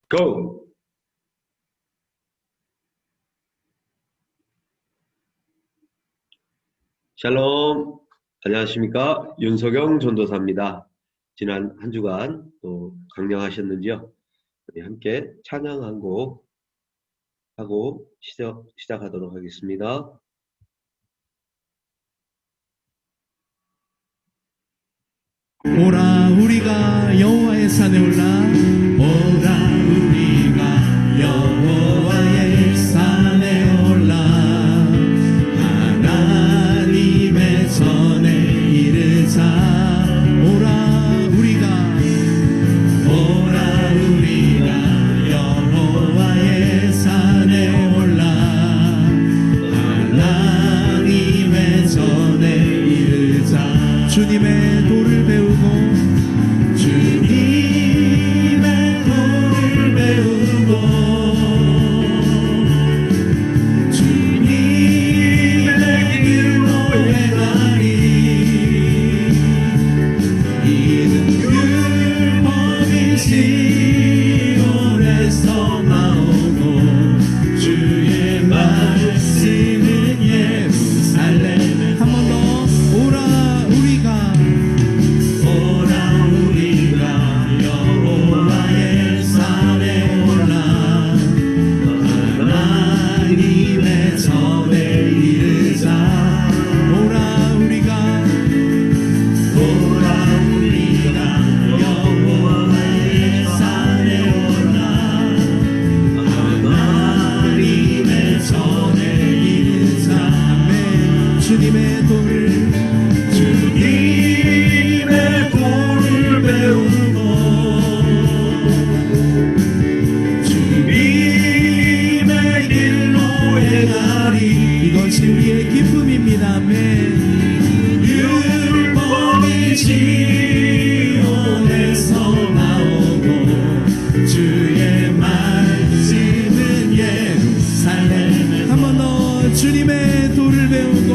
고! 샬롬! 안녕하십니까? 윤석영 전도사입니다. 지난 한 주간 또 강령하셨는지요? 우리 함께 찬양 한 곡 하고 시작하도록 하겠습니다. 오라 우리가 여호와의 산에 올라 오라 우리가 여호와의 산에 올라 하나님의 전에 이르자 오라 우리가 여호와의 산에 올라 하나님의 전에 이르자 주님의 도를 배우고 주님의 도를 배우고 주님의 길로 행하리 이는 율법이 시온에서 나오고 주의 말씀은 예루살렘에 한 번 더 오라 우리가 여호와의 산에 올라 하나님의 전에 이르자 오라 우리가 여호와의 산에 올라 하나님의 전에 이르자 아멘 주님의 도를 배우고 주님의 길로 행하리 이것이 우리의 기쁨입니다 아멘 율법이 시온에서 나오고 주의 말씀은 예루살렘에 한 번 더 주님의 도를 배우고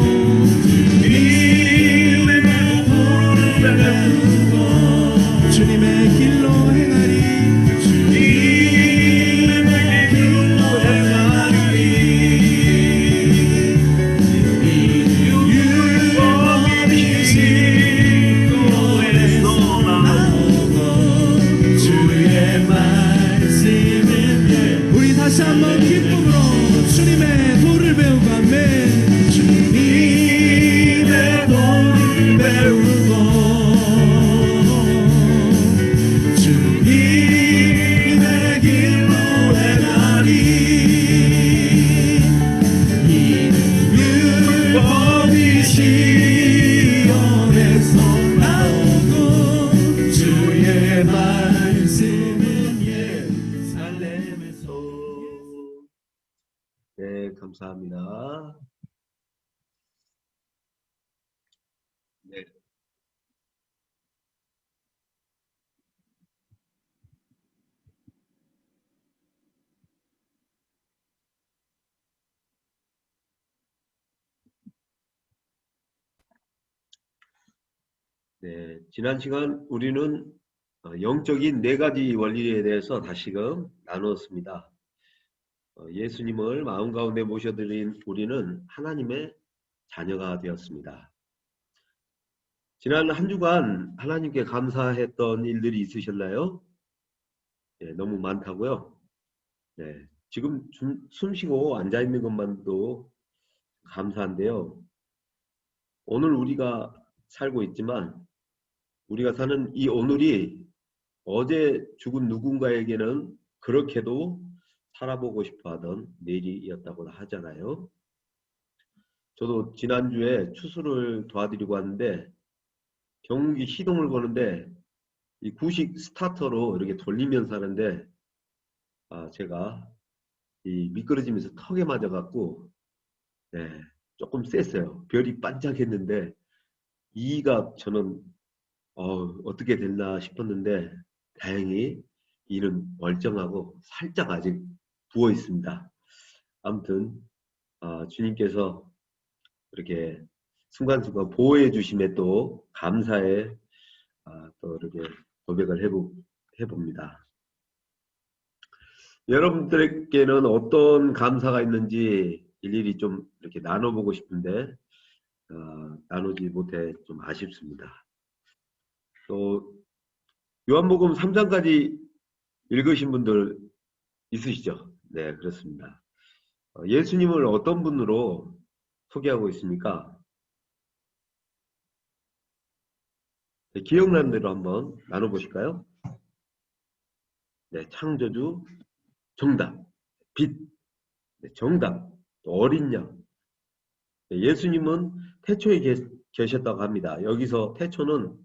주님의 길로 행하리 주님의 길로 행하리 율법이 시온에서 나오고 주의 말씀은 우리 다시 한번 기쁨으로 주님의 도를 배우고 아멘 주님의 도를 배우고 주님의 길로 행하리 이는 율법이 시온에서 나오고 주의 말씀은 예루살렘에서 네, 감사합니다. 네. 네, 지난 시간 우리는 영적인 네 가지 원리에 대해서 다시금 나누었습니다. 예수님을 마음 가운데 모셔드린 우리는 하나님의 자녀가 되었습니다. 지난 한 주간 하나님께 감사했던 일들이 있으셨나요? 네, 너무 많다고요? 네, 지금 숨 쉬고 앉아있는 것만도 감사한데요. 오늘 우리가 살고 있지만 우리가 사는 이 오늘이 어제 죽은 누군가에게는 그렇게도 살아보고 싶어 하던 내일이었다고 하잖아요. 저도 지난주에 추수를 도와드리고 왔는데 경운기 시동을 거는데 이 구식 스타터로 이렇게 돌리면서 하는데 제가 이 미끄러지면서 턱에 맞아갖고 네, 조금 셌어요. 별이 반짝했는데 이가 저는 어떻게 됐나 싶었는데 다행히 이는 멀쩡하고 살짝 아직 부어 있습니다. 아무튼 주님께서 이렇게 순간순간 보호해 주심에 또 감사에 또 이렇게 고백을 해봅니다. 여러분들에게는 어떤 감사가 있는지 일일이 좀 이렇게 나눠보고 싶은데 나누지 못해 좀 아쉽습니다. 또 요한복음 3장까지 읽으신 분들 있으시죠? 네, 그렇습니다. 예수님을 어떤 분으로 소개하고 있습니까? 네, 기억나는 대로 한번 나눠보실까요? 네, 창조주, 정답, 빛, 네, 정답, 또 어린 양. 네, 예수님은 태초에 계셨다고 합니다. 여기서 태초는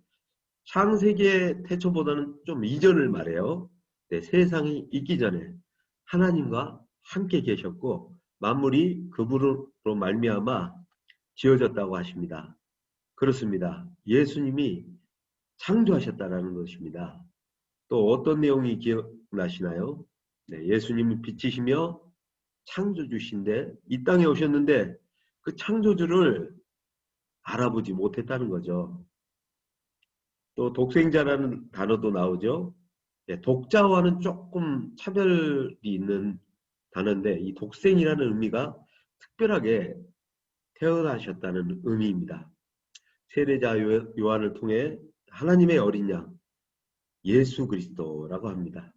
창세기의 태초보다는 좀 이전을 말해요. 네, 세상이 있기 전에 하나님과 함께 계셨고 만물이 그분으로 말미암아 지어졌다고 하십니다. 그렇습니다. 예수님이 창조하셨다라는 것입니다. 또 어떤 내용이 기억나시나요? 네, 예수님은 빛이시며 창조주신데 이 땅에 오셨는데 그 창조주를 알아보지 못했다는 거죠. 또 독생자라는 단어도 나오죠. 네, 독자와는 조금 차별이 있는 단어인데 이 독생이라는 의미가 특별하게 태어나셨다는 의미입니다. 세례자 요한을 통해 하나님의 어린 양 예수 그리스도라고 합니다.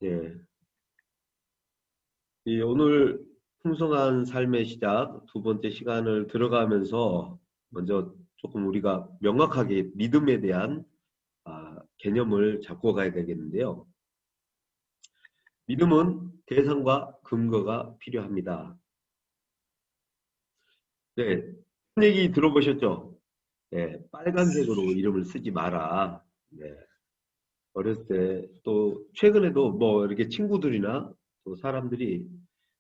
예, 이 오늘 풍성한 삶의 시작 두 번째 시간을 들어가면서 먼저 조금 우리가 명확하게 믿음에 대한 개념을 잡고 가야 되겠는데요. 믿음은 대상과 근거가 필요합니다. 네, 그런 얘기 들어보셨죠? 네, 빨간색으로 이름을 쓰지 마라. 네, 어렸을 때 또 최근에도 뭐 이렇게 친구들이나 또 사람들이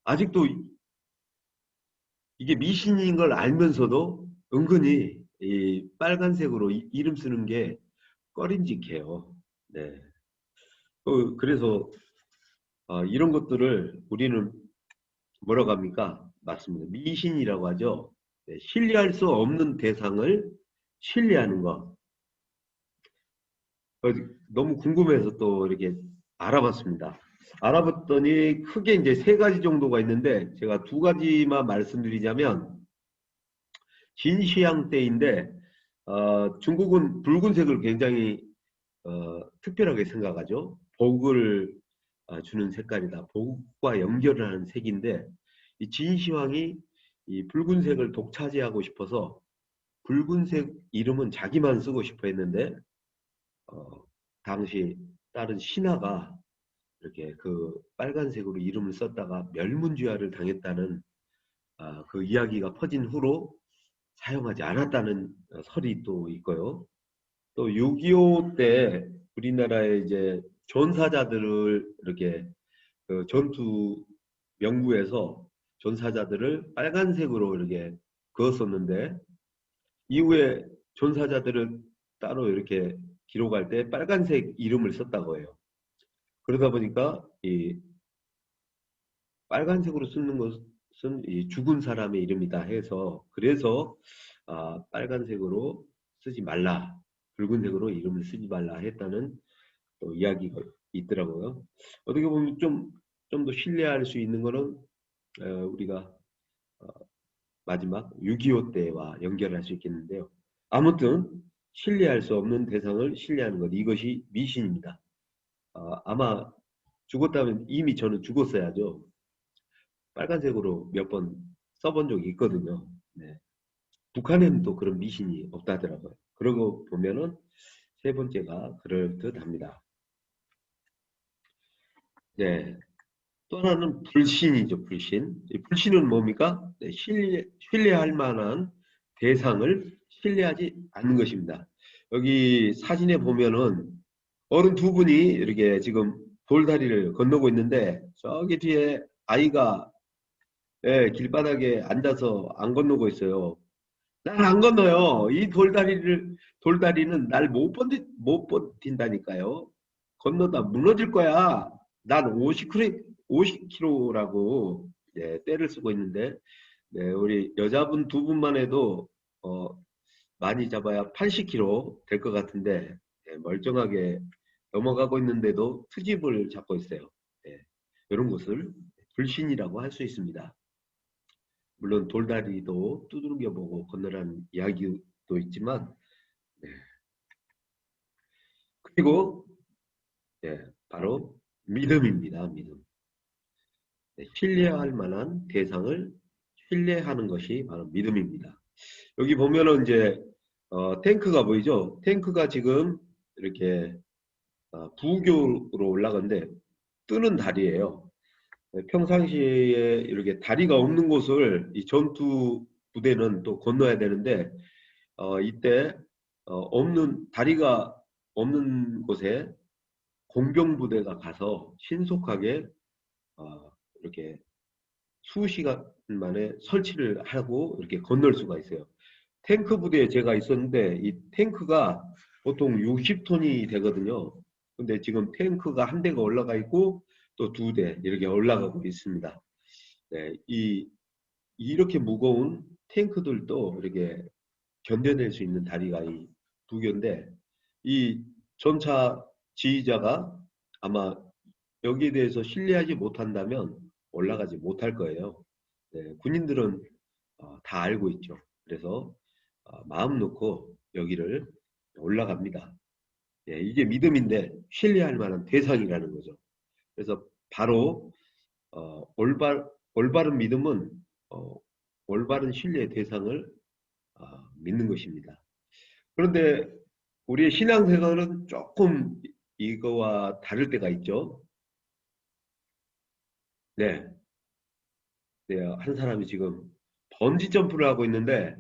아직도 이게 미신인 걸 알면서도 은근히 이 빨간색으로 이름 쓰는 게 꺼림직해요. 네. 그래서 이런 것들을 우리는 뭐라고 합니까? 맞습니다. 미신이라고 하죠. 네, 신뢰할 수 없는 대상을 신뢰하는 거. 너무 궁금해서 또 이렇게 알아봤습니다. 알아봤더니 크게 이제 세 가지 정도가 있는데 제가 두 가지만 말씀드리자면 진시황 때인데 중국은 붉은색을 굉장히 특별하게 생각하죠. 복을 주는 색깔이다. 복과 연결을 하는 색인데 이 진시황이 이 붉은색을 독차지하고 싶어서 붉은색 이름은 자기만 쓰고 싶어 했는데 당시 다른 신하가 이렇게 그 빨간색으로 이름을 썼다가 멸문주화를 당했다는 그 이야기가 퍼진 후로 사용하지 않았다는 설이 또 있고요. 또 6.25 때 우리나라에 이제 전사자들을 이렇게 그 전투 명부에서 전사자들을 빨간색으로 이렇게 그었었는데 이후에 전사자들을 따로 이렇게 기록할 때 빨간색 이름을 썼다고 해요. 그러다 보니까 이 빨간색으로 쓰는 것은 이 죽은 사람의 이름이다 해서 그래서 빨간색으로 쓰지 말라, 붉은색으로 이름을 쓰지 말라 했다는 또 이야기가 있더라고요. 어떻게 보면 좀 더 신뢰할 수 있는 거는 우리가 마지막 6.25 때와 연결할 수 있겠는데요. 아무튼 신뢰할 수 없는 대상을 신뢰하는 것 이것이 미신입니다. 아마 죽었다면 이미 저는 죽었어야죠. 빨간색으로 몇 번 써본 적이 있거든요. 네. 북한에는 또 그런 미신이 없다더라고요. 그러고 보면은 세 번째가 그럴듯합니다. 네. 또 하나는 불신이죠, 불신. 이 불신은 뭡니까? 네, 신뢰할 만한 대상을 신뢰하지 않는 것입니다. 여기 사진에 보면은 어른 두 분이 이렇게 지금 돌다리를 건너고 있는데 저기 뒤에 아이가 길바닥에 앉아서 안 건너고 있어요. 난 안 건너요. 이 돌다리는 날 못 버틴다니까요. 건너다 무너질 거야. 난 50kg라고 떼를 쓰고 있는데, 네, 우리 여자분 두 분만 해도, 많이 잡아야 80kg 될 것 같은데 멀쩡하게 넘어가고 있는데도 트집을 잡고 있어요. 이런 것을 불신이라고 할 수 있습니다. 물론 돌다리도 두들겨 보고 건너라는 이야기도 있지만 그리고 바로 믿음입니다. 믿음. 신뢰할 만한 대상을 신뢰하는 것이 바로 믿음입니다. 여기 보면은 이제 탱크가 보이죠? 탱크가 지금 이렇게 부교로 올라가는데 뜨는 다리예요. 평상시에 이렇게 다리가 없는 곳을 이 전투 부대는 또 건너야 되는데 이때 없는 다리가 없는 곳에 공병 부대가 가서 신속하게 이렇게 수시간 만에 설치를 하고 이렇게 건널 수가 있어요. 탱크 부대에 제가 있었는데 이 탱크가 보통 60톤이 되거든요. 근데 지금 탱크가 한 대가 올라가 있고 또 2대 이렇게 올라가고 있습니다. 네, 이렇게 무거운 탱크들도 이렇게 견뎌낼 수 있는 다리가 이 부교인데 이 전차 지휘자가 아마 여기에 대해서 신뢰하지 못한다면 올라가지 못할 거예요. 네, 군인들은 다 알고 있죠. 그래서 마음 놓고 여기를 올라갑니다. 이게 믿음인데 신뢰할 만한 대상이라는 거죠. 그래서 바로 올바른 믿음은 올바른 신뢰의 대상을 믿는 것입니다. 그런데 우리의 신앙생활은 조금 이거와 다를 때가 있죠. 네, 한 사람이 지금 번지 점프를 하고 있는데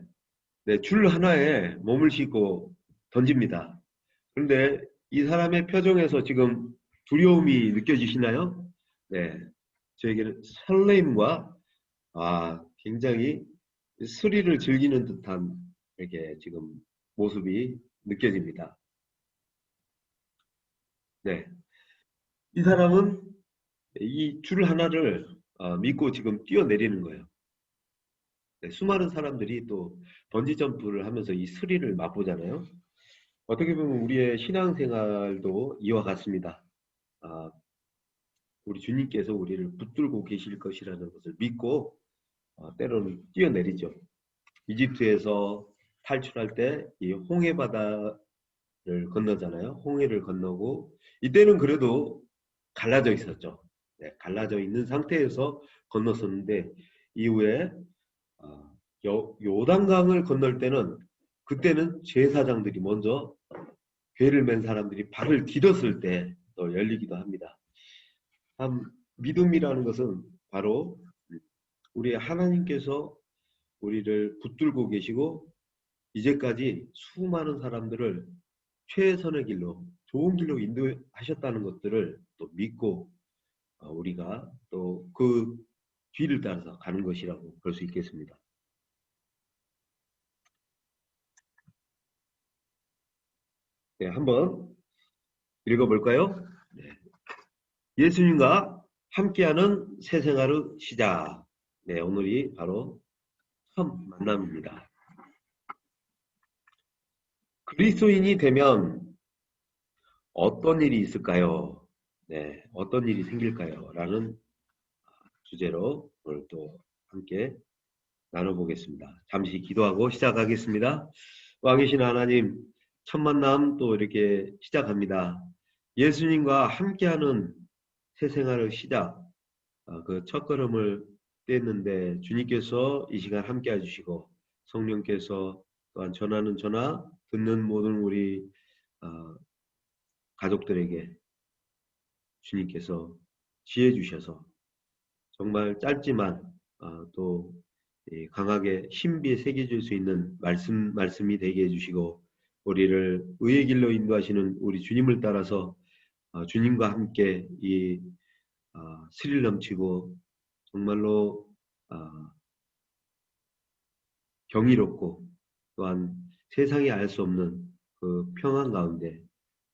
줄 하나에 몸을 싣고 던집니다. 그런데 이 사람의 표정에서 지금 두려움이 느껴지시나요? 네, 저에게는 설레임과 굉장히 스릴을 즐기는 듯한 이렇게 지금 모습이 느껴집니다. 네, 이 사람은 이 줄 하나를 믿고 지금 뛰어내리는 거예요. 네, 수많은 사람들이 또 번지 점프를 하면서 이 스릴을 맛보잖아요. 어떻게 보면 우리의 신앙생활도 이와 같습니다. 우리 주님께서 우리를 붙들고 계실 것이라는 것을 믿고 때로는 뛰어내리죠. 이집트에서 탈출할 때 이 홍해 바다를 건너잖아요. 홍해를 건너고 이때는 그래도 갈라져 있었죠. 네, 갈라져 있는 상태에서 건넜었는데 이후에 요단강을 건널 때는 그때는 제사장들이 먼저 괴를 맨 사람들이 발을 디뎠을 때 또 열리기도 합니다. 참 믿음이라는 것은 바로 우리 하나님께서 우리를 붙들고 계시고 이제까지 수많은 사람들을 최선의 길로 좋은 길로 인도하셨다는 것들을 또 믿고 우리가 또 그 뒤를 따라서 가는 것이라고 볼 수 있겠습니다. 네, 한번 읽어볼까요? 네. 예수님과 함께하는 새 생활의 시작. 네, 오늘이 바로 첫 만남입니다. 그리스도인이 되면 어떤 일이 있을까요? 네, 어떤 일이 생길까요? 라는 주제로 오늘 또 함께 나눠보겠습니다. 잠시 기도하고 시작하겠습니다. 왕이신 하나님, 첫 만남 또 이렇게 시작합니다. 예수님과 함께하는 새 생활의 시작, 그 첫걸음을 뗐는데 주님께서 이 시간 함께 해주시고 성령께서 또한 전하는 전하, 듣는 모든 우리 가족들에게 주님께서 지혜 주셔서 정말 짧지만 또 강하게 신비에 새겨질 수 있는 말씀이 되게 해주시고 우리를 의의 길로 인도하시는 우리 주님을 따라서 주님과 함께 이 스릴 넘치고 정말로 경이롭고 또한 세상이 알 수 없는 그 평안 가운데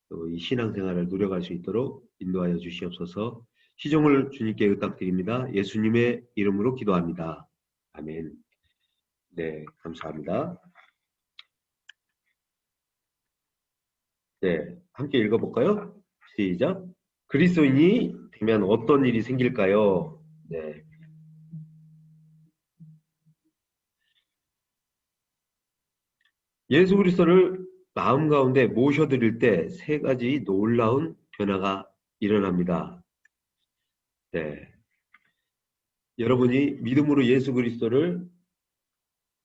또 이 신앙생활을 누려갈 수 있도록 인도하여 주시옵소서. 시종을 주님께 의탁드립니다. 예수님의 이름으로 기도합니다. 아멘. 네, 감사합니다. 네, 함께 읽어볼까요? 시작. 그리스도인이 되면 어떤 일이 생길까요? 네, 예수 그리스도를 마음 가운데 모셔드릴 때 세 가지 놀라운 변화가 일어납니다. 네, 여러분이 믿음으로 예수 그리스도를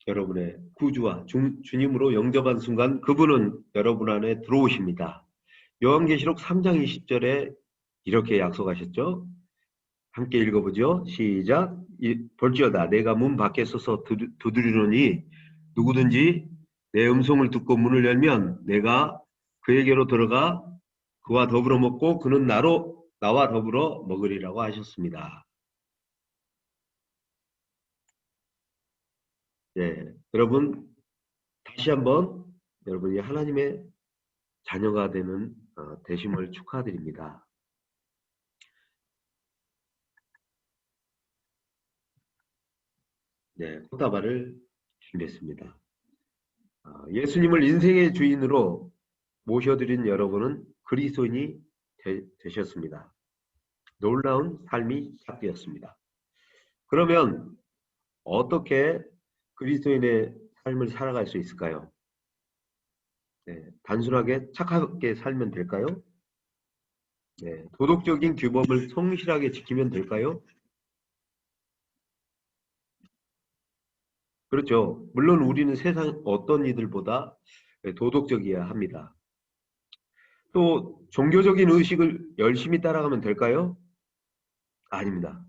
여러분의 구주와 주님으로 영접한 순간 그분은 여러분 안에 들어오십니다. 요한계시록 3장 20절에 이렇게 약속하셨죠? 함께 읽어보죠. 시작. 볼지어다 내가 문 밖에 서서 두드리노니 누구든지 내 음성을 듣고 문을 열면 내가 그에게로 들어가 그와 더불어 먹고 그는 나와 더불어 먹으리라고 하셨습니다. 네, 여러분 다시 한번 여러분이 하나님의 자녀가 되심을 축하드립니다. 네, 꽃다발을 준비했습니다. 예수님을 인생의 주인으로 모셔드린 여러분은 그리스도인이 되셨습니다. 놀라운 삶이 시작되었습니다. 그러면 어떻게 그리스도인의 삶을 살아갈 수 있을까요? 네, 단순하게 착하게 살면 될까요? 네, 도덕적인 규범을 성실하게 지키면 될까요? 그렇죠. 물론 우리는 세상 어떤 이들보다 도덕적이어야 합니다. 또 종교적인 의식을 열심히 따라가면 될까요? 아닙니다.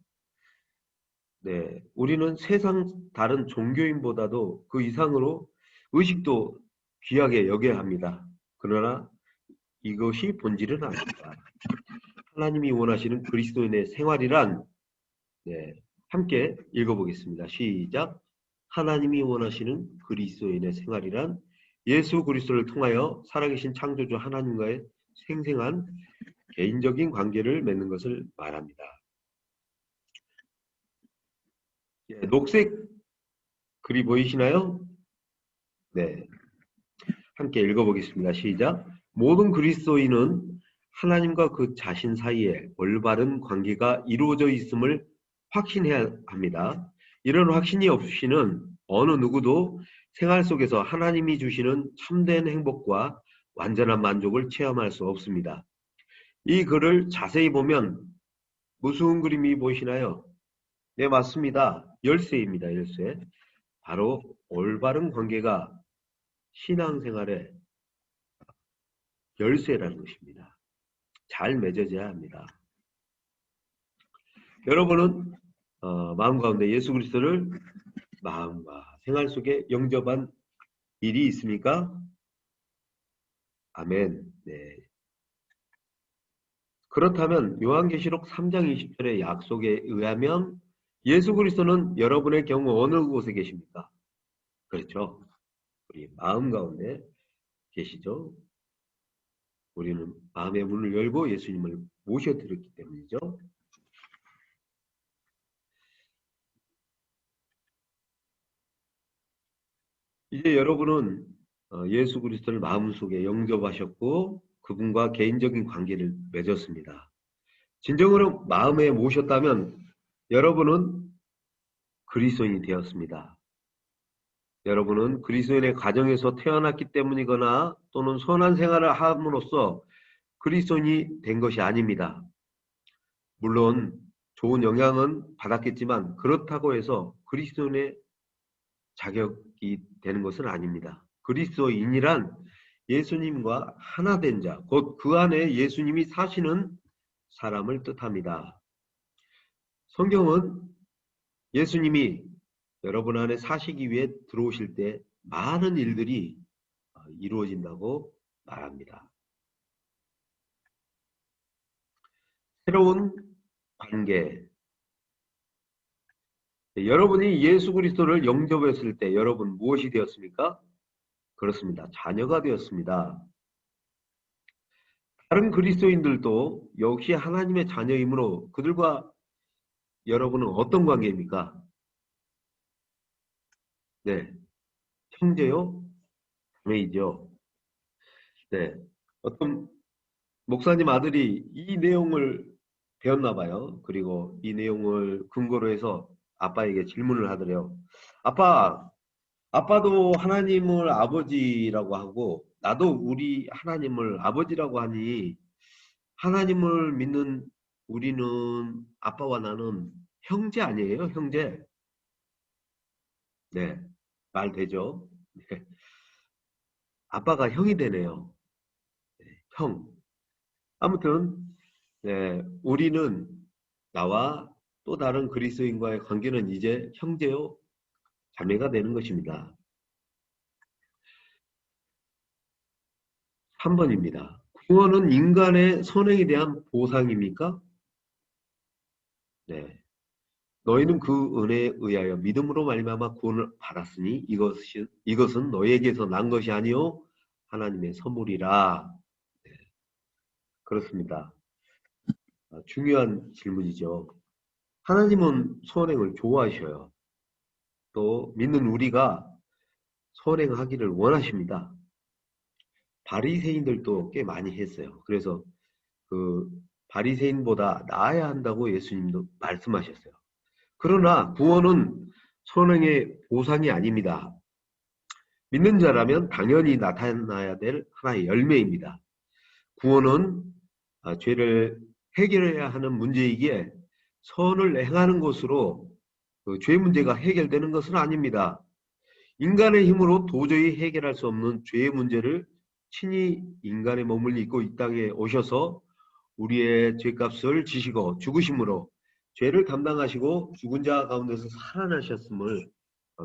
네, 우리는 세상 다른 종교인보다도 그 이상으로 의식도 귀하게 여겨야 합니다. 그러나 이것이 본질은 아닙니다. 하나님이 원하시는 그리스도인의 생활이란 네, 함께 읽어보겠습니다. 시작. 하나님이 원하시는 그리스도인의 생활이란 예수 그리스도를 통하여 살아계신 창조주 하나님과의 생생한 개인적인 관계를 맺는 것을 말합니다. 예, 녹색 글이 보이시나요? 네, 함께 읽어보겠습니다. 시작. 모든 그리스도인은 하나님과 그 자신 사이에 올바른 관계가 이루어져 있음을 확신해야 합니다. 이런 확신이 없이는 어느 누구도 생활 속에서 하나님이 주시는 참된 행복과 완전한 만족을 체험할 수 없습니다. 이 글을 자세히 보면 무슨 그림이 보이시나요? 네, 맞습니다. 열쇠입니다. 열쇠. 바로 올바른 관계가 신앙생활의 열쇠라는 것입니다. 잘 맺어져야 합니다. 여러분은 마음 가운데 예수 그리스도를 마음과 생활 속에 영접한 일이 있습니까? 아멘. 네. 그렇다면 요한계시록 3장 20절의 약속에 의하면 예수 그리스도는 여러분의 경우 어느 곳에 계십니까? 그렇죠. 우리 마음 가운데 계시죠. 우리는 마음의 문을 열고 예수님을 모셔드렸기 때문이죠. 이제 여러분은 예수 그리스도를 마음속에 영접하셨고 그분과 개인적인 관계를 맺었습니다. 진정으로 마음에 모셨다면 여러분은 그리스도인이 되었습니다. 여러분은 그리스도인의 가정에서 태어났기 때문이거나 또는 선한 생활을 함으로써 그리스도인이 된 것이 아닙니다. 물론 좋은 영향은 받았겠지만 그렇다고 해서 그리스도인의 자격이 되는 것은 아닙니다. 그리스도인이란 예수님과 하나 된 자, 곧 그 안에 예수님이 사시는 사람을 뜻합니다. 성경은 예수님이 여러분 안에 사시기 위해 들어오실 때 많은 일들이 이루어진다고 말합니다. 새로운 관계. 여러분이 예수 그리스도를 영접했을 때 여러분 무엇이 되었습니까? 그렇습니다. 자녀가 되었습니다. 다른 그리스도인들도 역시 하나님의 자녀이므로 그들과 여러분은 어떤 관계입니까? 네, 형제요? 자매이죠. 네, 어떤 목사님 아들이 이 내용을 배웠나 봐요. 그리고 이 내용을 근거로 해서 아빠에게 질문을 하더래요. 아빠, 아빠도 하나님을 아버지라고 하고 나도 우리 하나님을 아버지라고 하니 하나님을 믿는 우리는 아빠와 나는 형제 아니에요? 형제. 네, 말 되죠? 네. 아빠가 형이 되네요. 네, 형. 아무튼 네, 우리는 나와 또 다른 그리스도인과의 관계는 이제 형제요 자매가 되는 것입니다. 3번입니다. 구원은 인간의 선행에 대한 보상입니까? 네. 너희는 그 은혜에 의하여 믿음으로 말미암아 구원을 받았으니 이것은 너희에게서 난 것이 아니요 하나님의 선물이라. 네, 그렇습니다. 중요한 질문이죠. 하나님은 선행을 좋아하셔요. 또 믿는 우리가 선행하기를 원하십니다. 바리새인들도 꽤 많이 했어요. 그래서 그 바리새인보다 나아야 한다고 예수님도 말씀하셨어요. 그러나 구원은 선행의 보상이 아닙니다. 믿는 자라면 당연히 나타나야 될 하나의 열매입니다. 구원은 죄를 해결해야 하는 문제이기에 선을 행하는 것으로 그 죄 문제가 해결되는 것은 아닙니다. 인간의 힘으로 도저히 해결할 수 없는 죄의 문제를 친히 인간의 몸을 입고 이 땅에 오셔서 우리의 죄값을 지시고 죽으심으로 죄를 담당하시고 죽은 자 가운데서 살아나셨음을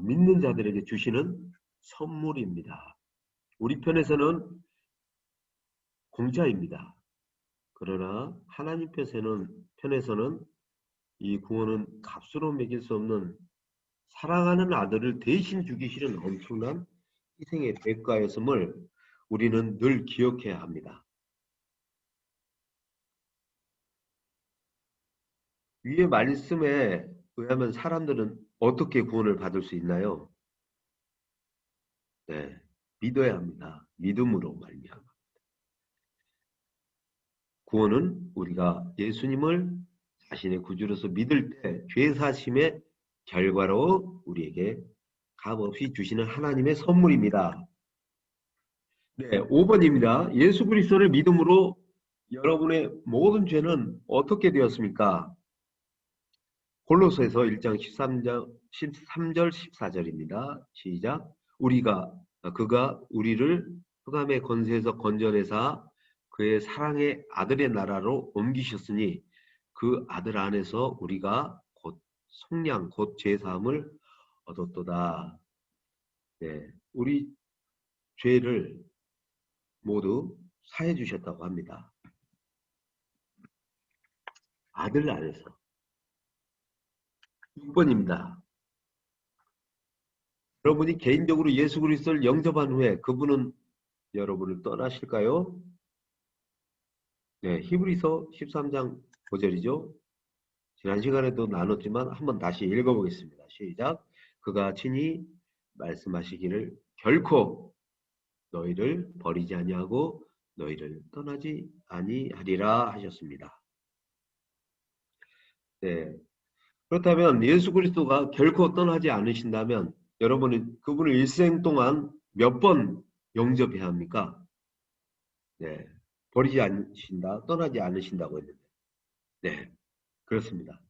믿는 자들에게 주시는 선물입니다. 우리 편에서는 공짜입니다. 그러나 하나님 편에서는 이 구원은 값으로 매길 수 없는 사랑하는 아들을 대신 죽이시는 엄청난 희생의 대가였음을 우리는 늘 기억해야 합니다. 위의 말씀에 의하면 사람들은 어떻게 구원을 받을 수 있나요? 네, 믿어야 합니다. 믿음으로 말미암아. 구원은 우리가 예수님을 자신의 구주로서 믿을 때 죄사심의 결과로 우리에게 값없이 주시는 하나님의 선물입니다. 네, 5번입니다. 예수 그리스도를 믿음으로 여러분의 모든 죄는 어떻게 되었습니까? 골로새서 1장 13절 14절입니다. 시작. 그가 우리를 흑암의 권세에서 건져내사 그의 사랑의 아들의 나라로 옮기셨으니 그 아들 안에서 우리가 곧 속량 곧 죄사함을 얻었도다. 네, 우리 죄를 모두 사해 주셨다고 합니다. 아들 안에서. 6번입니다. 여러분이 개인적으로 예수 그리스도를 영접한 후에 그분은 여러분을 떠나실까요? 네, 히브리서 13장 5절이죠. 지난 시간에도 나눴지만 한번 다시 읽어보겠습니다. 시작. 그가 친히 말씀하시기를 결코 너희를 버리지 아니하고 너희를 떠나지 아니하리라 하셨습니다. 네, 그렇다면 예수 그리스도가 결코 떠나지 않으신다면 여러분은 그분을 일생 동안 몇 번 영접해야 합니까? 네, 버리지 않으신다, 떠나지 않으신다고 했는데. 네, 그렇습니다.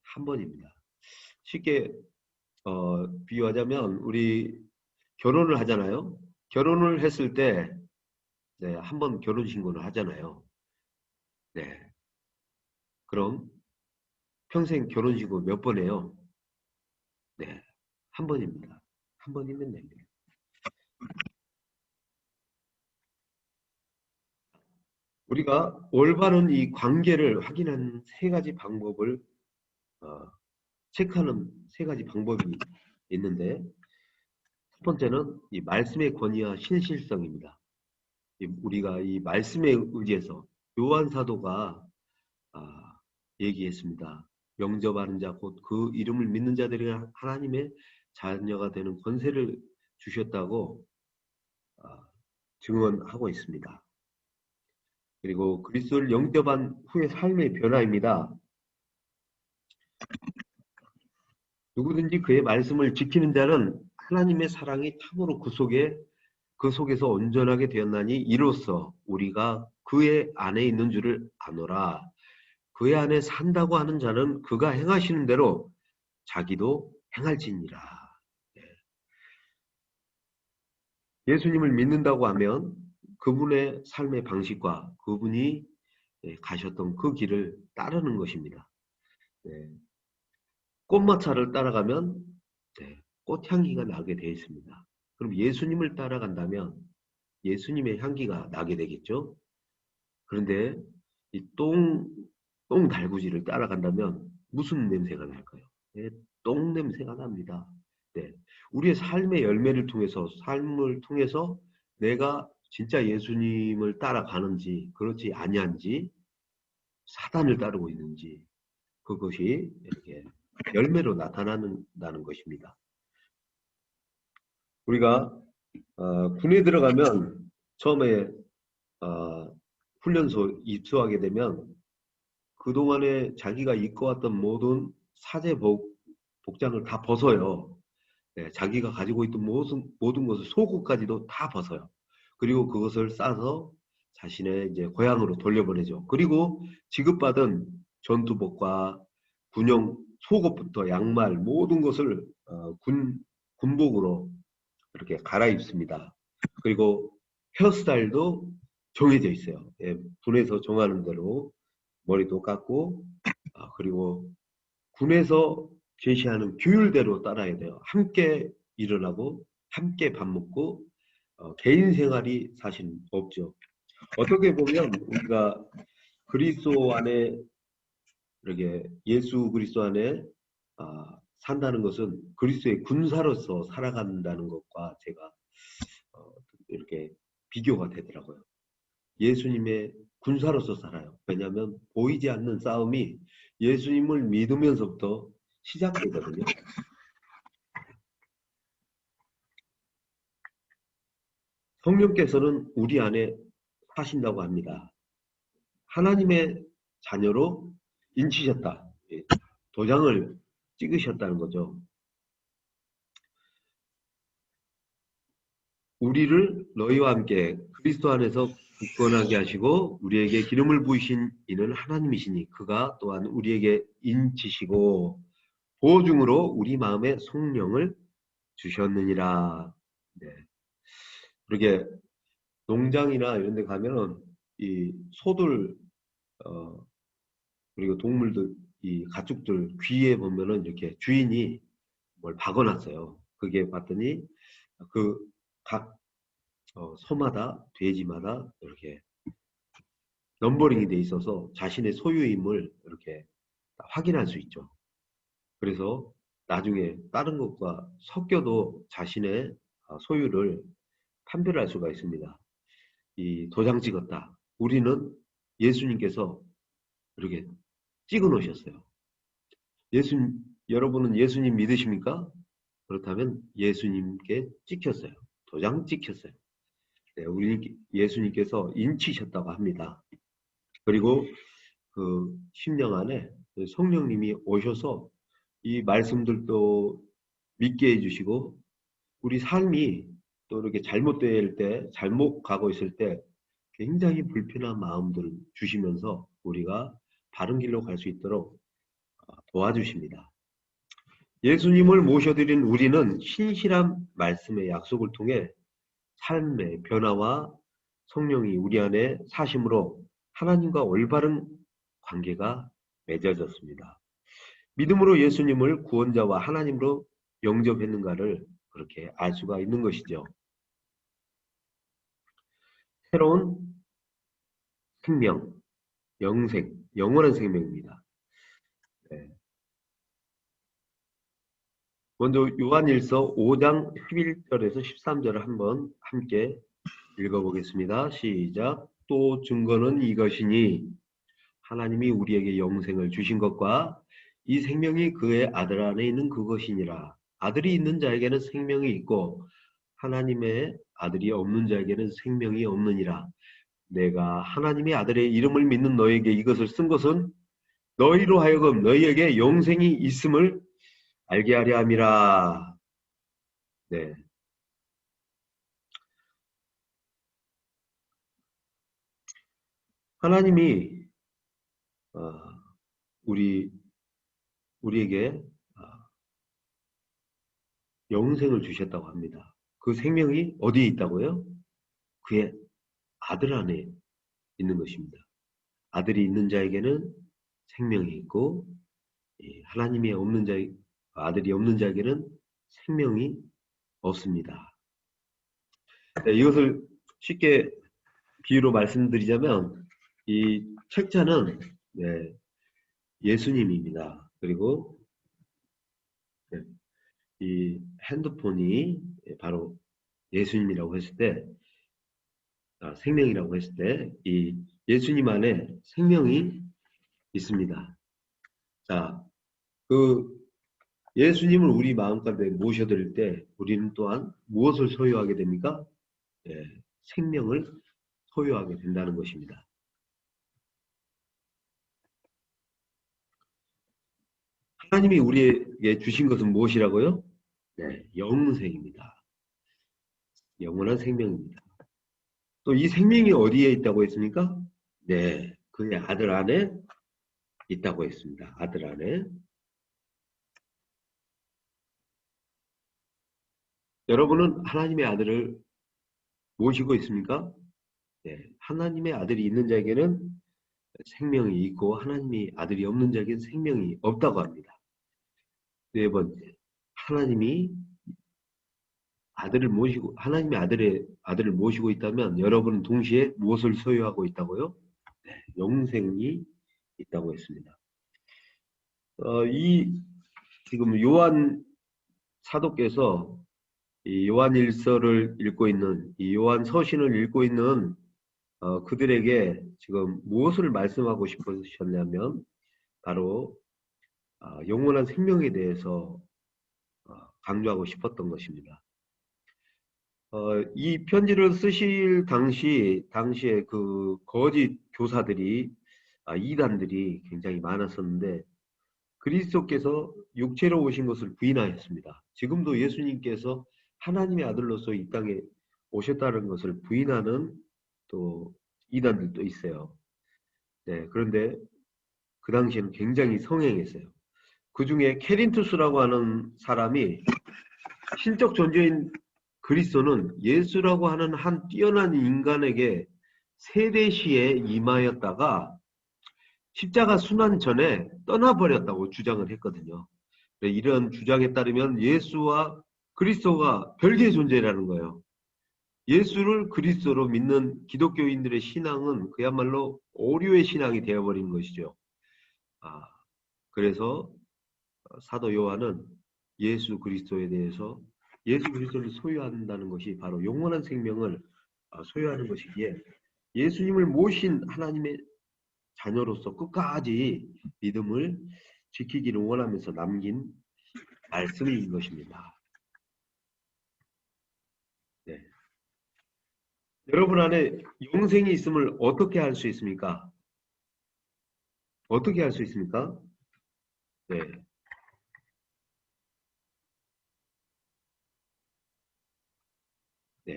한 번입니다. 쉽게 비유하자면 우리 결혼을 하잖아요. 결혼을 했을 때 네, 한 번 결혼신고를 하잖아요. 네, 그럼 평생 결혼신고 몇 번 해요? 네, 한 번입니다. 한 번이면 됩니다. 우리가 올바른 이 관계를 확인하는 세 가지 방법을 어, 체크하는 세 가지 방법이 있는데 첫 번째는 이 말씀의 권위와 신실성입니다. 우리가 이 말씀에 의지해서 요한 사도가 얘기했습니다. 영접하는 자 곧 그 이름을 믿는 자들이 하나님의 자녀가 되는 권세를 주셨다고 증언하고 있습니다. 그리고 그리스도를 영접한 후의 삶의 변화입니다. 누구든지 그의 말씀을 지키는 자는 하나님의 사랑이 참으로 그 속에서 온전하게 되었나니 이로써 우리가 그의 안에 있는 줄을 아노라. 그의 안에 산다고 하는 자는 그가 행하시는 대로 자기도 행할지니라. 예수님을 믿는다고 하면 그분의 삶의 방식과 그분이 가셨던 그 길을 따르는 것입니다. 꽃마차를 따라가면 꽃향기가 나게 되어 있습니다. 그럼 예수님을 따라간다면 예수님의 향기가 나게 되겠죠. 그런데 이 똥 달구지를 따라간다면 무슨 냄새가 날까요? 똥 냄새가 납니다. 우리의 삶의 열매를 통해서, 삶을 통해서 내가 진짜 예수님을 따라가는지 그렇지 아니한지, 사단을 따르고 있는지, 그것이 이렇게 열매로 나타난다는 것입니다. 우리가 군에 들어가면 처음에 훈련소 입소하게 되면 그동안에 자기가 입고 왔던 모든 복장을 다 벗어요. 자기가 가지고 있던 모든 것을, 속옷까지도 다 벗어요. 그리고 그것을 싸서 자신의 이제 고향으로 돌려보내죠. 그리고 지급받은 전투복과 군용 속옷부터 양말 모든 것을 군복으로 이렇게 갈아입습니다. 그리고 헤어스타일도 정해져 있어요. 군에서 정하는 대로 머리도 깎고, 그리고 군에서 제시하는 규율대로 따라야 돼요. 함께 일어나고 함께 밥 먹고 개인 생활이 사실 없죠. 어떻게 보면 우리가 그리스도 안에, 이렇게 예수 그리스도 안에 산다는 것은 그리스도의 군사로서 살아간다는 것과 제가 이렇게 비교가 되더라고요. 예수님의 군사로서 살아요. 왜냐하면 보이지 않는 싸움이 예수님을 믿으면서부터 시작되거든요. 성령께서는 우리 안에 사신다고 합니다. 하나님의 자녀로 인치셨다. 도장을 찍으셨다는 거죠. 우리를 너희와 함께 그리스도 안에서 굳건하게 하시고 우리에게 기름을 부으신 이는 하나님이시니 그가 또한 우리에게 인치시고 보증으로 우리 마음에 성령을 주셨느니라. 그러게 농장이나 이런 데 가면은 이 소들 그리고 동물들, 이 가축들 귀에 보면은 이렇게 주인이 뭘 박아놨어요. 그게 봤더니 그 각 소마다, 돼지마다 이렇게 넘버링이 돼 있어서 자신의 소유임을 이렇게 확인할 수 있죠. 그래서 나중에 다른 것과 섞여도 자신의 소유를 판별할 수가 있습니다. 이 도장 찍었다. 우리는 예수님께서 이렇게 찍어 놓으셨어요. 여러분은 예수님 믿으십니까? 그렇다면 예수님께 찍혔어요. 도장 찍혔어요. 우리 예수님께서 인치셨다고 합니다. 그리고 그 심령 안에 성령님이 오셔서 이 말씀들도 믿게 해주시고 우리 삶이 또 이렇게 잘못될 때, 잘못 가고 있을 때 굉장히 불편한 마음들을 주시면서 우리가 바른 길로 갈 수 있도록 도와주십니다. 예수님을 모셔드린 우리는 신실한 말씀의 약속을 통해 삶의 변화와 성령이 우리 안에 사심으로 하나님과 올바른 관계가 맺어졌습니다. 믿음으로 예수님을 구원자와 하나님으로 영접했는가를 그렇게 알 수가 있는 것이죠. 새로운 생명, 영생, 영원한 생명입니다. 먼저 요한일서 5장 11절에서 13절을 한번 함께 읽어보겠습니다. 시작. 또 증거는 이것이니 하나님이 우리에게 영생을 주신 것과 이 생명이 그의 아들 안에 있는 그것이니라. 아들이 있는 자에게는 생명이 있고 하나님의 아들이 없는 자에게는 생명이 없느니라. 내가 하나님의 아들의 이름을 믿는 너에게 이것을 쓴 것은 너희로 하여금 너희에게 영생이 있음을 알게 하려 함이라. 네. 하나님이 우리에게 영생을 주셨다고 합니다. 그 생명이 어디에 있다고요? 그의 아들 안에 있는 것입니다. 아들이 있는 자에게는 생명이 있고 하나님이 없는 아들이 없는 자에게는 생명이 없습니다. 네, 이것을 쉽게 비유로 말씀드리자면 이 책자는 예수님입니다. 그리고 이 핸드폰이 바로 예수님이라고 했을 때, 생명이라고 했을 때, 이 예수님 안에 생명이 있습니다. 자, 그 예수님을 우리 마음 가운데 모셔드릴 때 우리는 또한 무엇을 소유하게 됩니까? 생명을 소유하게 된다는 것입니다. 하나님이 우리에게 주신 것은 무엇이라고요? 영생입니다. 영원한 생명입니다. 또 이 생명이 어디에 있다고 했습니까? 그의 아들 안에 있다고 했습니다. 아들 안에. 여러분은 하나님의 아들을 모시고 있습니까? 하나님의 아들이 있는 자에게는 생명이 있고 하나님의 아들이 없는 자에게는 생명이 없다고 합니다. 네 번째, 하나님이 하나님의 아들을 모시고 있다면 여러분은 동시에 무엇을 소유하고 있다고요? 영생이 있다고 했습니다. 지금 요한 사도께서 이 요한일서를 읽고 있는, 이 요한 서신을 읽고 있는 그들에게 지금 무엇을 말씀하고 싶으셨냐면 바로 영원한 생명에 대해서 강조하고 싶었던 것입니다. 이 편지를 쓰실 당시에 그 거짓 교사들이, 이단들이 굉장히 많았었는데 그리스도께서 육체로 오신 것을 부인하였습니다. 지금도 예수님께서 하나님의 아들로서 이 땅에 오셨다는 것을 부인하는 또 이단들도 있어요. 그런데 그 당시에는 굉장히 성행했어요. 그 중에 케린투스라고 하는 사람이 신적 존재인 그리스도는 예수라고 하는 한 뛰어난 인간에게 세대시에 임하였다가 십자가 순환 전에 떠나버렸다고 주장을 했거든요. 이런 주장에 따르면 예수와 그리스도가 별개의 존재라는 거예요. 예수를 그리스도로 믿는 기독교인들의 신앙은 그야말로 오류의 신앙이 되어버린 것이죠. 그래서 사도 요한은 예수 그리스도에 대해서 예수 그리스도를 소유한다는 것이 바로 영원한 생명을 소유하는 것이기에 예수님을 모신 하나님의 자녀로서 끝까지 믿음을 지키기를 원하면서 남긴 말씀인 것입니다. 여러분 안에 영생이 있음을 어떻게 할 수 있습니까? 어떻게 할 수 있습니까?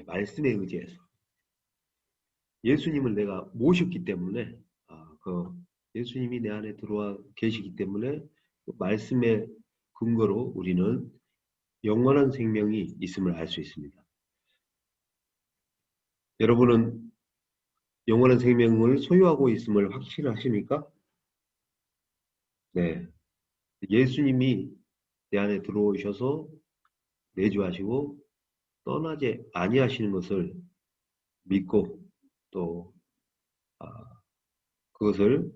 말씀에 의지해서 예수님을 내가 모셨기 때문에 예수님이 내 안에 들어와 계시기 때문에 그 말씀의 근거로 우리는 영원한 생명이 있음을 알 수 있습니다. 여러분은 영원한 생명을 소유하고 있음을 확신하십니까? 예수님이 내 안에 들어오셔서 내주하시고 떠나지 아니하시는 것을 믿고 또 그것을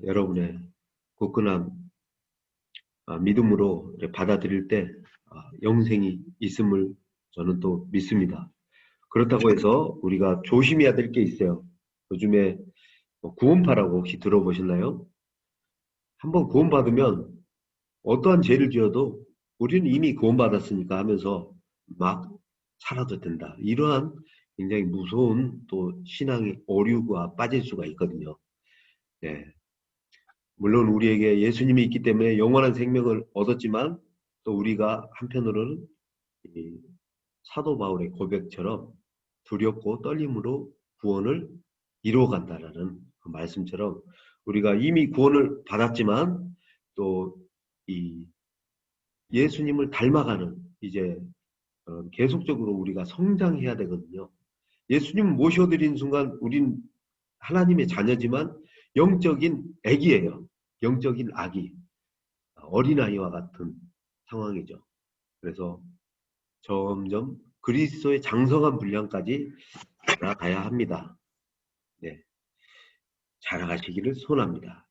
여러분의 굳건한 믿음으로 받아들일 때 영생이 있음을 저는 또 믿습니다. 그렇다고 해서 우리가 조심해야 될 게 있어요. 요즘에 구원파라고 혹시 들어보셨나요? 한번 구원받으면 어떠한 죄를 지어도 우리는 이미 구원받았으니까 하면서 막 살아도 된다. 이러한 굉장히 무서운 또 신앙의 오류가 빠질 수가 있거든요. 네. 물론 우리에게 예수님이 있기 때문에 영원한 생명을 얻었지만 또 우리가 한편으로는 이 사도 바울의 고백처럼 두렵고 떨림으로 구원을 이루어간다라는 그 말씀처럼 우리가 이미 구원을 받았지만 또 이 예수님을 닮아가는 이제 계속적으로 우리가 성장해야 되거든요. 예수님 모셔드린 순간 우린 하나님의 자녀지만 영적인 아기예요. 영적인 아기, 어린아이와 같은 상황이죠. 그래서 점점 그리스도의 장성한 분량까지 나아가야 합니다. 네, 자라가시기를 소원합니다.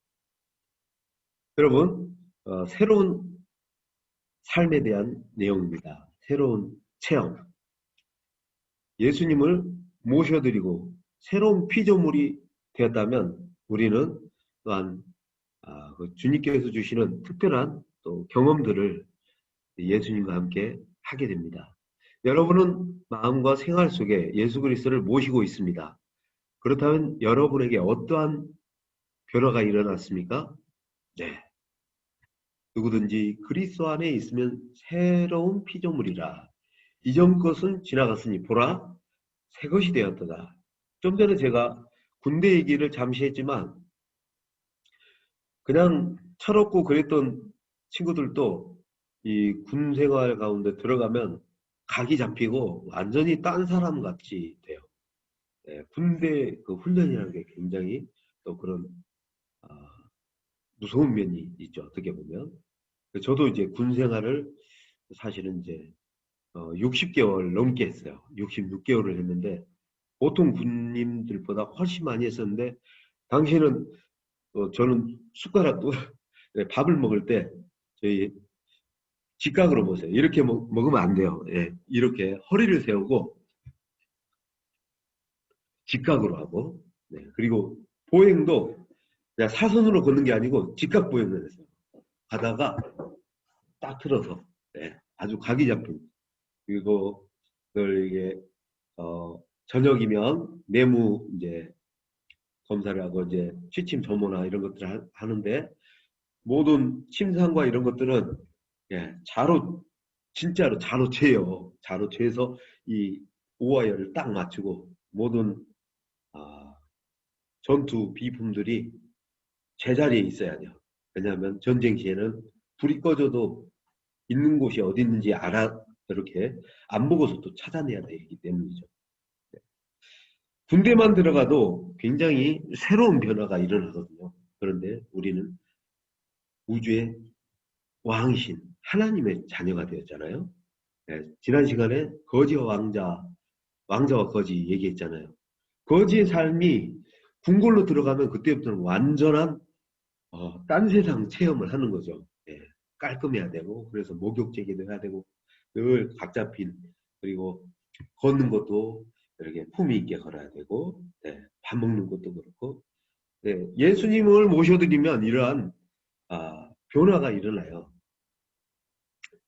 여러분, 새로운 삶에 대한 내용입니다. 새로운 체험. 예수님을 모셔드리고 새로운 피조물이 되었다면 우리는 또한 그 주님께서 주시는 특별한 또 경험들을 예수님과 함께 하게 됩니다. 여러분은 마음과 생활 속에 예수 그리스도를 모시고 있습니다. 그렇다면 여러분에게 어떠한 변화가 일어났습니까? 네. 누구든지 그리스도 안에 있으면 새로운 피조물이라. 이전 것은 지나갔으니 보라 새 것이 되었도다. 좀 전에 제가 군대 얘기를 잠시 했지만 그냥 철없고 그랬던 친구들도 이 군 생활 가운데 들어가면 각이 잡히고 완전히 딴 사람 같이 돼요. 네, 군대 그 훈련이라는 게 굉장히 또 그런 무서운 면이 있죠. 어떻게 보면. 저도 이제 군 생활을 사실은 이제 60개월 넘게 했어요. 66개월을 했는데 보통 군님들보다 훨씬 많이 했었는데 당시에는 저는 숟가락도 네, 밥을 먹을 때 저희 직각으로 보세요. 이렇게 먹으면 안 돼요. 예, 이렇게 허리를 세우고 직각으로 하고 네, 그리고 보행도 그냥 사선으로 걷는 게 아니고 직각 보행을 했어요. 가다가 딱 틀어서 네, 아주 각이 잡힌 그리고 그걸 이게 저녁이면 내무 이제 검사를 하고 이제 취침 점호나 이런 것들을 하는데 모든 침상과 이런 것들은 예, 자로 진짜로 자로 재요. 자로 재서 이 오와이어를 딱 맞추고 모든 전투 비품들이 제자리에 있어야 돼요. 왜냐하면 전쟁 시에는 불이 꺼져도 있는 곳이 어디 있는지 알아 이렇게 안 보고서 또 찾아내야 되기 때문이죠. 군대만 들어가도 굉장히 새로운 변화가 일어나거든요. 그런데 우리는 우주의 왕이신 하나님의 자녀가 되었잖아요. 네, 지난 시간에 거지와 왕자와 거지 얘기했잖아요. 거지의 삶이 궁궐로 들어가면 그때부터는 완전한 딴 세상 체험을 하는 거죠. 예, 깔끔해야 되고 그래서 목욕제기도 해야 되고 늘 각 잡힌 그리고 걷는 것도 이렇게 품위 있게 걸어야 되고 밥 먹는 것도 그렇고 예수님을 모셔드리면 이러한 변화가 일어나요.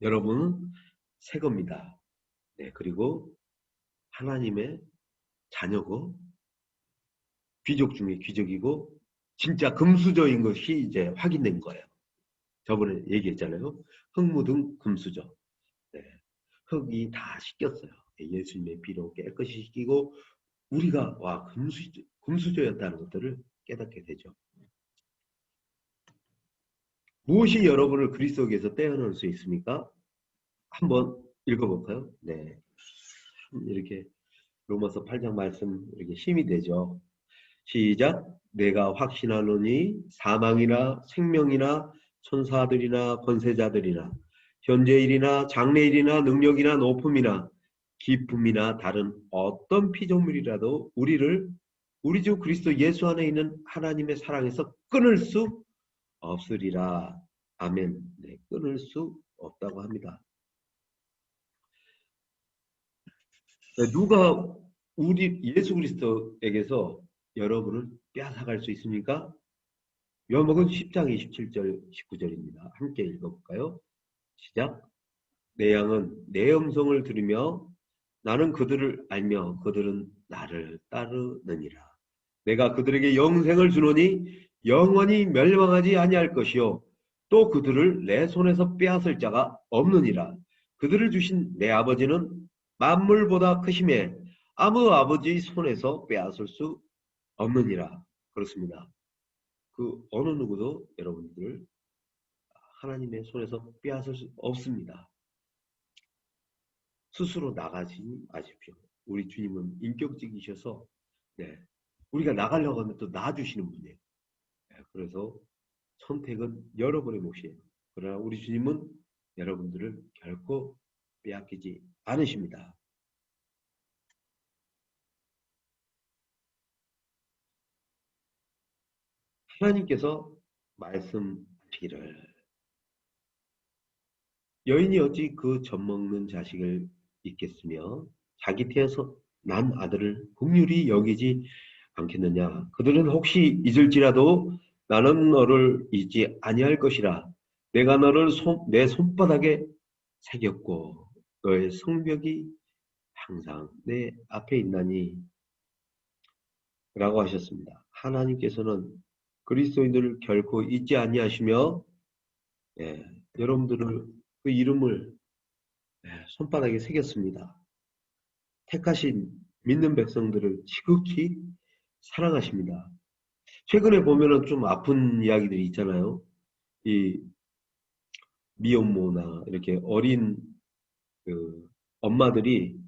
여러분은 새 겁니다. 그리고 하나님의 자녀고 귀족 중에 귀족이고 진짜 금수저인 것이 이제 확인된 거예요. 저번에 얘기했잖아요. 흙 묻은 금수저. 흙이 다 씻겼어요. 예수님의 피로 깨끗이 씻기고 우리가 와 금수저였다는 것들을 깨닫게 되죠. 무엇이 여러분을 그리스도에게서 떼어놓을 수 있습니까? 한번 읽어볼까요? 네. 이렇게 로마서 8장 말씀 이렇게 힘이 되죠. 시작. 내가 확신하노니 사망이나 생명이나 천사들이나 권세자들이나 현재일이나 장래일이나 능력이나 높음이나 기쁨이나 다른 어떤 피조물이라도 우리를 우리 주 그리스도 예수 안에 있는 하나님의 사랑에서 끊을 수 없으리라. 아멘. 네, 끊을 수 없다고 합니다. 누가 우리 예수 그리스도에게서 여러분을 빼앗아갈 수 있습니까? 요한복음 10장 27절 19절입니다. 함께 읽어볼까요? 시작. 내 양은 내 음성을 들으며 나는 그들을 알며 그들은 나를 따르느니라. 내가 그들에게 영생을 주노니 영원히 멸망하지 아니할 것이요 또 그들을 내 손에서 빼앗을 자가 없느니라. 그들을 주신 내 아버지는 만물보다 크심에 아무 아버지 손에서 빼앗을 수 없느니라. 그렇습니다. 그 어느 누구도 여러분들 하나님의 손에서 빼앗을 수 없습니다. 스스로 나가지 마십시오. 우리 주님은 인격적이셔서 우리가 나가려고 하면 또 놔주시는 분이에요. 그래서 선택은 여러분의 몫이에요. 그러나 우리 주님은 여러분들을 결코 빼앗기지 않으십니다. 하나님께서 말씀하시기를 여인이 어찌 그 젖먹는 자식을 잊겠으며 자기 태에서 난 아들을 긍휼히 여기지 않겠느냐. 그들은 혹시 잊을지라도 나는 너를 잊지 아니할 것이라. 내가 너를 내 손바닥에 새겼고 너의 성벽이 항상 내 앞에 있나니 라고 하셨습니다. 하나님께서는 그리스도인들을 결코 잊지 아니하시며 여러분들을 그 이름을 손바닥에 새겼습니다. 택하신 믿는 백성들을 지극히 사랑하십니다. 최근에 보면은 좀 아픈 이야기들이 있잖아요. 이 미혼모나 이렇게 어린 그 엄마들이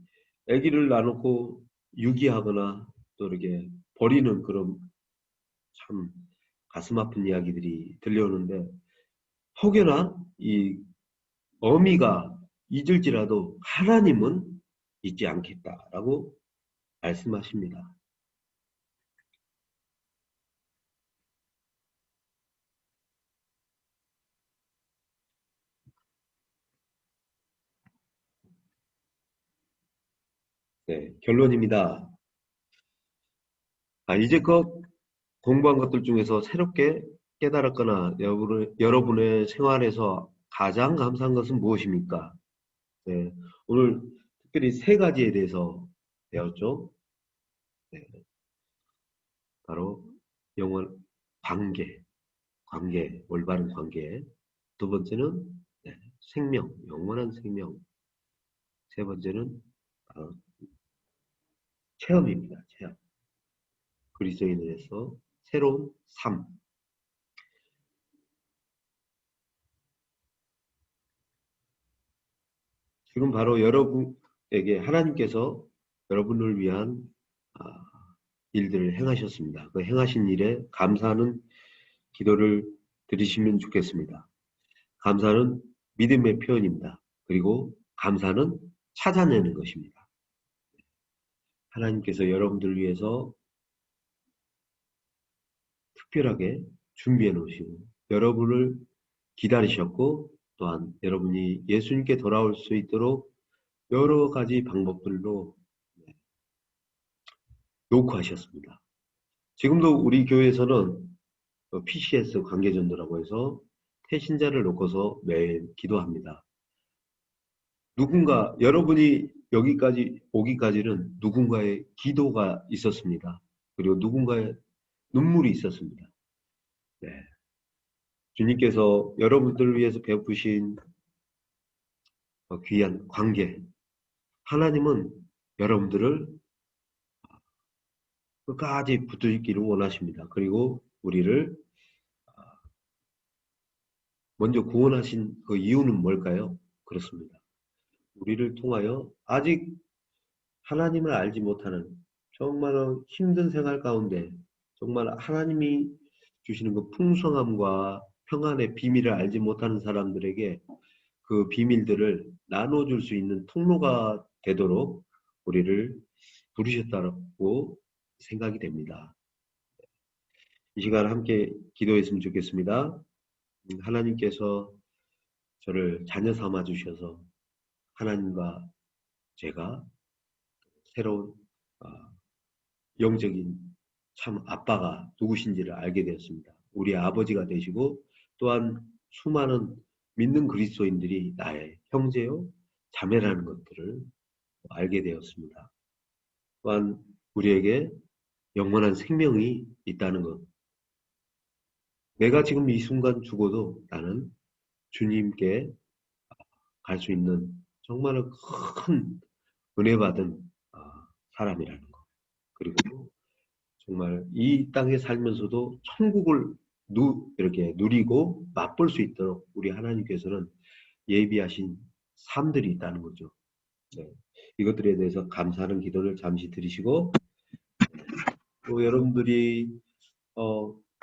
아기를 놔놓고 유기하거나 또 이렇게 버리는 그런 참 가슴 아픈 이야기들이 들려오는데 혹여나 이 어미가 잊을지라도 하나님은 잊지 않겠다라고 말씀하십니다. 결론입니다. 이제껏 공부한 것들 중에서 새롭게 깨달았거나 여러분의 생활에서 가장 감사한 것은 무엇입니까? 오늘 특별히 세 가지에 대해서 배웠죠. 바로 영원 관계, 올바른 관계. 두 번째는 생명, 영원한 생명. 세 번째는 바로 체험입니다. 체험. 그리스도인에서 새로운 삶. 지금 바로 여러분에게 하나님께서 여러분을 위한 일들을 행하셨습니다. 그 행하신 일에 감사하는 기도를 드리시면 좋겠습니다. 감사는 믿음의 표현입니다. 그리고 감사는 찾아내는 것입니다. 하나님께서 여러분들을 위해서 특별하게 준비해 놓으시고 여러분을 기다리셨고 또한 여러분이 예수님께 돌아올 수 있도록 여러 가지 방법들로 녹화하셨습니다. 지금도 우리 교회에서는 PCS 관계전도라고 해서 태신자를 놓고서 매일 기도합니다. 여러분이 여기까지 오기까지는 누군가의 기도가 있었습니다. 그리고 누군가의 눈물이 있었습니다. 주님께서 여러분들을 위해서 베푸신 귀한 관계. 하나님은 여러분들을 끝까지 붙들기를 원하십니다. 그리고 우리를 먼저 구원하신 그 이유는 뭘까요? 그렇습니다. 우리를 통하여 아직 하나님을 알지 못하는 정말 힘든 생활 가운데 정말 하나님이 주시는 그 풍성함과 평안의 비밀을 알지 못하는 사람들에게 그 비밀들을 나눠줄 수 있는 통로가 되도록 우리를 부르셨다고 생각이 됩니다. 이 시간 함께 기도했으면 좋겠습니다. 하나님께서 저를 자녀 삼아 주셔서 하나님과 제가 새로운 영적인 참 아빠가 누구신지를 알게 되었습니다. 우리 아버지가 되시고 또한 수많은 믿는 그리스도인들이 나의 형제요 자매라는 것들을 알게 되었습니다. 또한 우리에게 영원한 생명이 있다는 것. 내가 지금 이 순간 죽어도 나는 주님께 갈 수 있는 정말 큰 은혜 받은 사람이라는 것. 그리고 정말 이 땅에 살면서도 천국을 이렇게 누리고 맛볼 수 있도록 우리 하나님께서는 예비하신 삶들이 있다는 거죠. 네. 이것들에 대해서 감사하는 기도를 잠시 드리시고, 또 여러분들이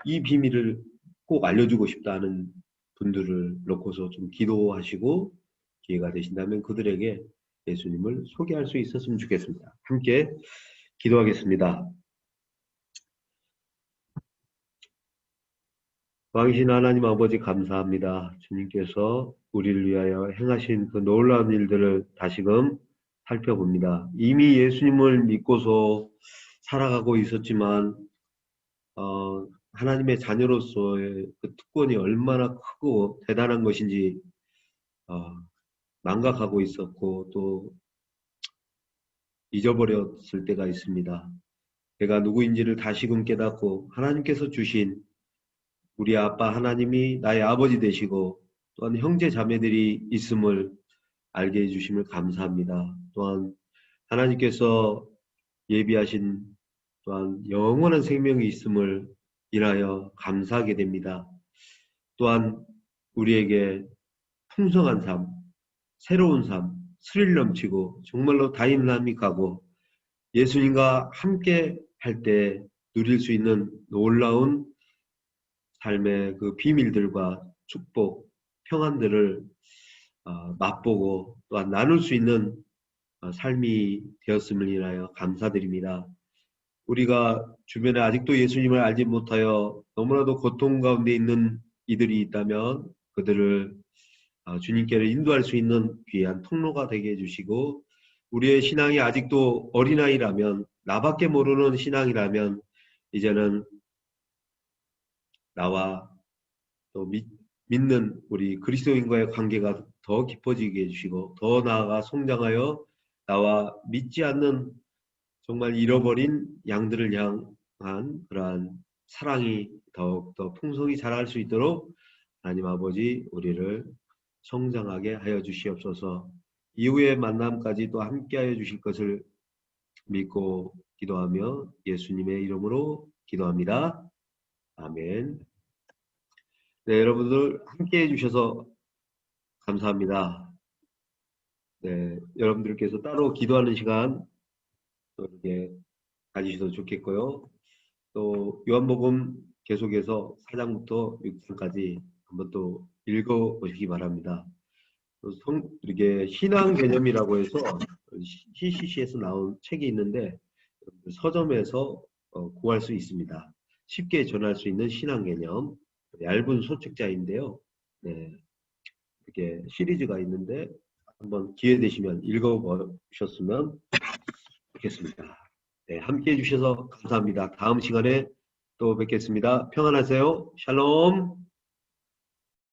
이 비밀을 꼭 알려주고 싶다는 분들을 놓고서 좀 기도하시고 기회가 되신다면 그들에게 예수님을 소개할 수 있었으면 좋겠습니다. 함께 기도하겠습니다. 왕이신 하나님 아버지 감사합니다. 주님께서 우리를 위하여 행하신 그 놀라운 일들을 다시금 살펴봅니다. 이미 예수님을 믿고서 살아가고 있었지만 하나님의 자녀로서의 그 특권이 얼마나 크고 대단한 것인지 망각하고 있었고 또 잊어버렸을 때가 있습니다. 내가 누구인지를 다시금 깨닫고 하나님께서 주신 우리 아빠 하나님이 나의 아버지 되시고 또한 형제 자매들이 있음을 알게 해주심을 감사합니다. 또한 하나님께서 예비하신 또한 영원한 생명이 있음을 인하여 감사하게 됩니다. 또한 우리에게 풍성한 삶, 새로운 삶, 스릴 넘치고 정말로 다이나믹하고 예수님과 함께 할 때 누릴 수 있는 놀라운 삶의 그 비밀들과 축복, 평안들을 맛보고 또한 나눌 수 있는 삶이 되었음을 인하여 감사드립니다. 우리가 주변에 아직도 예수님을 알지 못하여 너무나도 고통 가운데 있는 이들이 있다면 그들을 주님께로 인도할 수 있는 귀한 통로가 되게 해주시고 우리의 신앙이 아직도 어린아이라면 나밖에 모르는 신앙이라면 이제는 나와 또 믿는 우리 그리스도인과의 관계가 더 깊어지게 해주시고 더 나아가 성장하여 나와 믿지 않는 정말 잃어버린 양들을 향한 그러한 사랑이 더욱더 풍성히 자랄 수 있도록 하나님 아버지 우리를 성장하게 하여 주시옵소서. 이후의 만남까지 또 함께하여 주실 것을 믿고 기도하며 예수님의 이름으로 기도합니다. 아멘. 네, 여러분들 함께해 주셔서 감사합니다. 네, 여러분들께서 따로 기도하는 시간 또 이렇게 가지셔도 좋겠고요. 또 요한복음 계속해서 4장부터 6장까지 한번 또 읽어보시기 바랍니다. 이렇게 신앙 개념이라고 해서 CCC에서 나온 책이 있는데 서점에서 구할 수 있습니다. 쉽게 전할 수 있는 신앙 개념, 얇은 소책자인데요. 네, 이렇게 시리즈가 있는데 한번 기회 되시면 읽어보셨으면 좋겠습니다. 네, 함께 해주셔서 감사합니다. 다음 시간에 또 뵙겠습니다. 평안하세요. 샬롬.